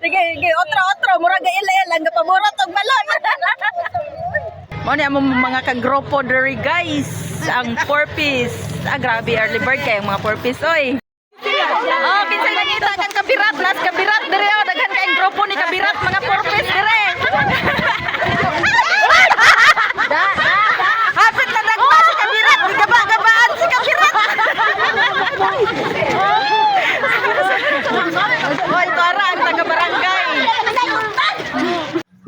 Sige, otro, murag il ang paborot og balon. Mo ni among mga kagrupo diri guys, ang porpis. Grabe early bird kay mga porpis oy. Oh, kinsay nangita kang kabirat, las kabirat diri oh, daghan kay grupo ni kabirat mga porpis diri. Hapit na dagpa si kabirat, gaba-gabaan si kabirat. Hoy, para ang taga-barangay.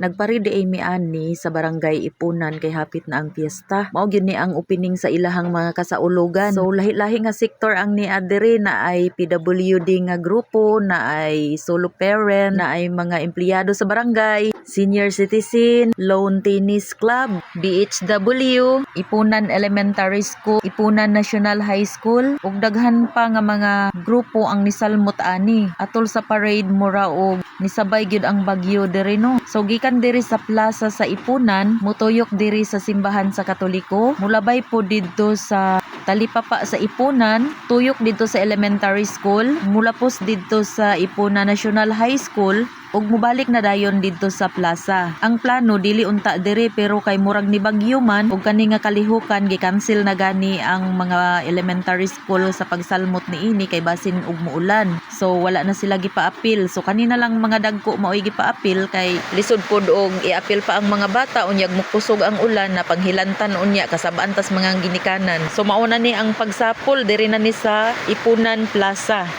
Nagpari di Amy ani sa barangay Ipunan kay hapit na ang piyesta. Mao gyud ni ang opening sa ilahang mga kasaulugan. So lahi-lahi nga sektor ang ni adiri na ay PWD nga grupo, na ay solo parent, na ay mga empleyado sa barangay, senior citizen, lawn tennis club, BHW, Ipunan Elementary School, Ipunan National High School, ug daghan pa nga mga grupo ang nisalmot ani. Atol sa parade mura og nisabay gyud ang bagyo diri no. So gikan diri sa plaza sa Ipunan, mutuyok diri sa simbahan sa Katoliko, mulabay po didto sa talipapa sa Ipunan, tuyok didto sa elementary school, mulapos didto sa Ipunan National High School, ug mubalik na dayon didto sa plaza. Ang plano dili unta diri pero kay murag ni bagyo man ug kani nga kalihukan gi-cancel na gani ang mga elementary school sa pagsalmot niini kay basin ug muulan. So wala na sila gipa-apil. So kanina lang mga dagko maoy gipa-apil kay lisod pod og i-apil pa ang mga bata unyag mukusog ang ulan na panghilantan unya kasabaan tas mga ginikanan. So mauna ni ang pagsapol diri na ni sa Ipunan Plaza.